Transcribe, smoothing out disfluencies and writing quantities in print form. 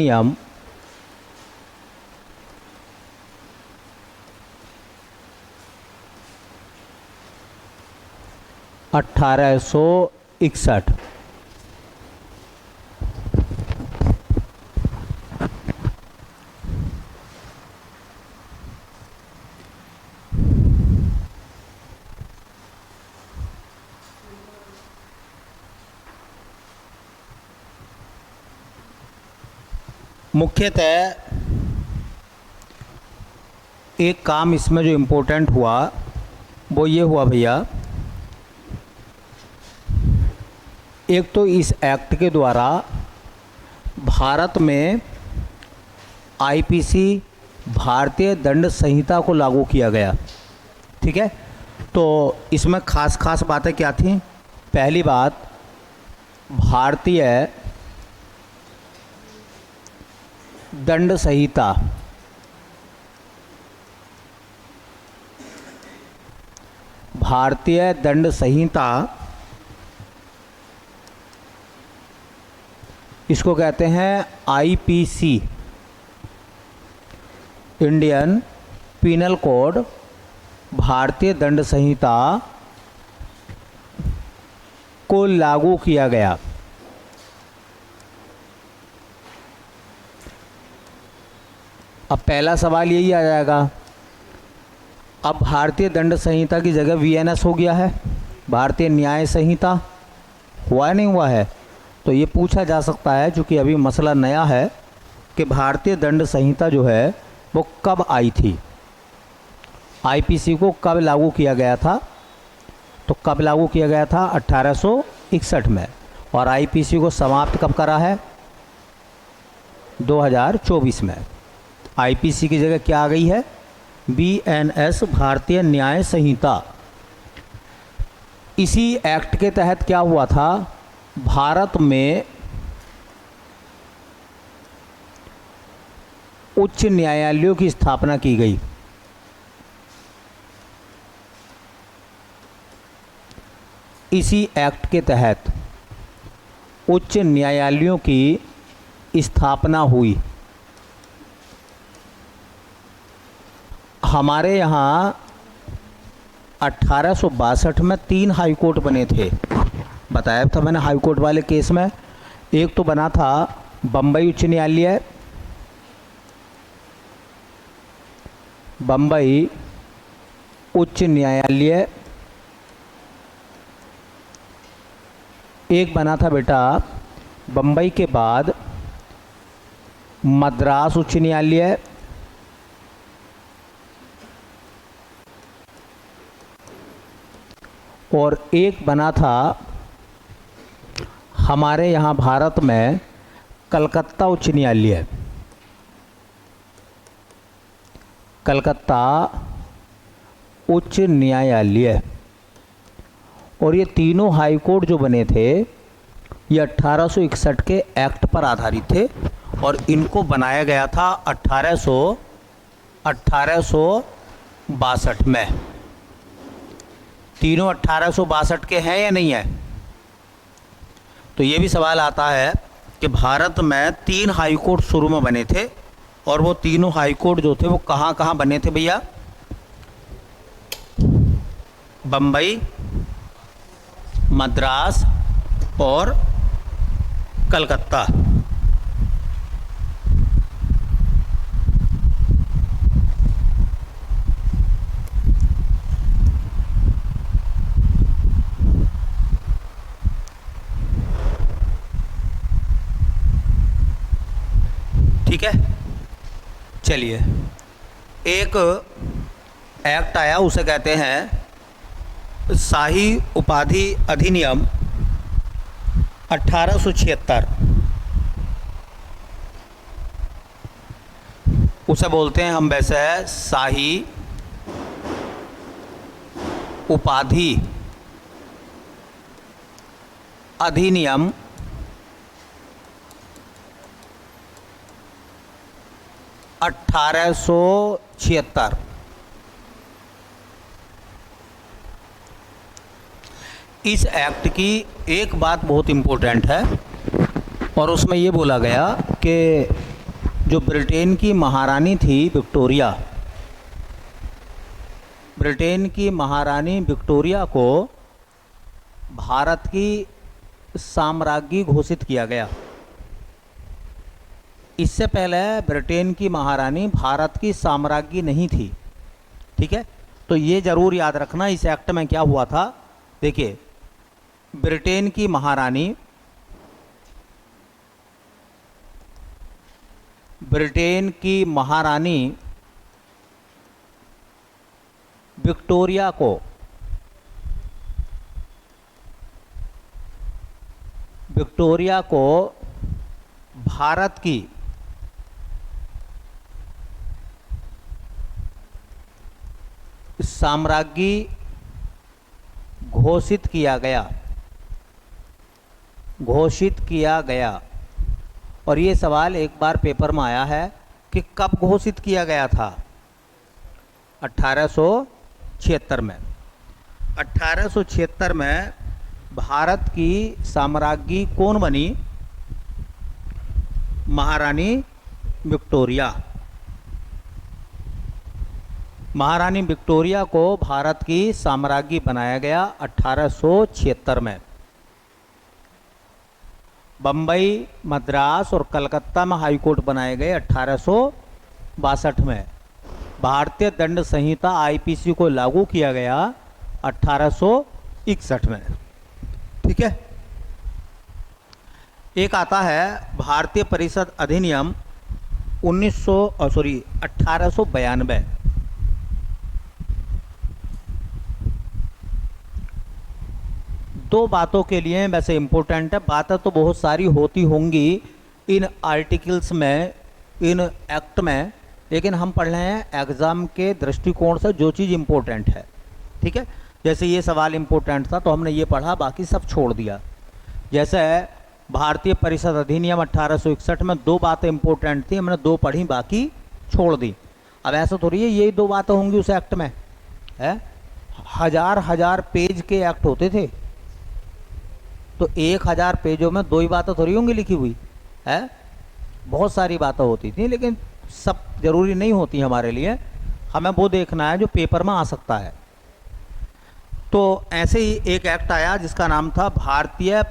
नियम 1861। मुख्यतः एक काम इसमें जो इम्पोर्टेंट हुआ वो ये हुआ भैया, एक तो इस एक्ट के द्वारा भारत में आईपीसी भारतीय दंड संहिता को लागू किया गया। ठीक है, तो इसमें खास खास बातें क्या थी? पहली बात, भारतीय दंड संहिता भारतीय दंड संहिता इसको कहते हैं आईपीसी, इंडियन पिनल कोड, भारतीय दंड संहिता को लागू किया गया। अब पहला सवाल यही आ जाएगा, अब भारतीय दंड संहिता की जगह वीएनएस हो गया है, भारतीय न्याय संहिता हुआ नहीं हुआ है? तो ये पूछा जा सकता है, चूँकि अभी मसला नया है, कि भारतीय दंड संहिता जो है वो कब आई थी, आईपीसी को कब लागू किया गया था? तो कब लागू किया गया था? 1861 में। और आईपीसी को समाप्त कब करा है? 2024 में। आईपीसी की जगह क्या आ गई है? बीएनएस, भारतीय न्याय संहिता। इसी एक्ट के तहत क्या हुआ था? भारत में उच्च न्यायालयों की स्थापना की गई। इसी एक्ट के तहत उच्च न्यायालयों की स्थापना हुई। हमारे यहाँ 1862 में 3 हाई कोर्ट बने थे, बताया था मैंने हाई कोर्ट वाले केस में। एक तो बना था बम्बई उच्च न्यायालय, बम्बई उच्च न्यायालय। एक बना था बेटा बम्बई के बाद मद्रास उच्च न्यायालय, और एक बना था हमारे यहाँ भारत में कलकत्ता उच्च न्यायालय। कलकत्ता उच्च न्यायालय। और ये तीनों हाई कोर्ट जो बने थे ये 1861 के एक्ट पर आधारित थे, और इनको बनाया गया था 1862 में। तीनों 1862 के हैं या नहीं है? तो ये भी सवाल आता है कि भारत में 3 हाई कोर्ट शुरू में बने थे, और वो तीनों हाई कोर्ट जो थे वो कहाँ कहाँ बने थे भैया? बम्बई, मद्रास और कलकत्ता। ठीक है, चलिए, एक एक्ट आया, उसे कहते हैं शाही उपाधि अधिनियम 1876। उसे बोलते हैं हम वैसे शाही उपाधि अधिनियम 1876। इस एक्ट की एक बात बहुत इम्पोर्टेंट है, और उसमें ये बोला गया कि जो ब्रिटेन की महारानी थी विक्टोरिया, ब्रिटेन की महारानी विक्टोरिया को भारत की साम्राज्ञी घोषित किया गया। इससे पहले ब्रिटेन की महारानी भारत की साम्राज्ञी नहीं थी। ठीक है, तो ये जरूर याद रखना इस एक्ट में क्या हुआ था। देखिए, ब्रिटेन की महारानी विक्टोरिया को भारत की साम्राज्ञी घोषित किया गया। और ये सवाल एक बार पेपर में आया है कि कब घोषित किया गया था। 1876 में। 1876 में भारत की साम्राज्ञी कौन बनी? महारानी विक्टोरिया। महारानी विक्टोरिया को भारत की साम्राज्ञी बनाया गया 1876 में। बम्बई, मद्रास और कलकत्ता में हाईकोर्ट बनाए गए 1862 में। भारतीय दंड संहिता आईपीसी को लागू किया गया 1861 में। ठीक है, एक आता है भारतीय परिषद अधिनियम 1892। दो बातों के लिए वैसे इम्पोर्टेंट है, बातें तो बहुत सारी होती होंगी इन आर्टिकल्स में, इन एक्ट में, लेकिन हम पढ़ रहे हैं एग्ज़ाम के दृष्टिकोण से जो चीज़ इम्पोर्टेंट है। ठीक है, जैसे ये सवाल इम्पोर्टेंट था तो हमने ये पढ़ा, बाकी सब छोड़ दिया। जैसे भारतीय परिषद अधिनियम 1861 में दो बातें इम्पोर्टेंट थी, हमने दो पढ़ी, बाकी छोड़ दी। अब ऐसा थोड़ी है यही दो बातें होंगी उस एक्ट में, है हजार पेज के एक्ट होते थे, तो 1000 पेजों में दो ही बातें थोड़ी होंगी लिखी हुई है। बहुत सारी बातें होती थी, लेकिन सब जरूरी नहीं होती हमारे लिए। हमें वो देखना है जो पेपर में आ सकता है। तो ऐसे ही एक एक्ट आया जिसका नाम था भारतीय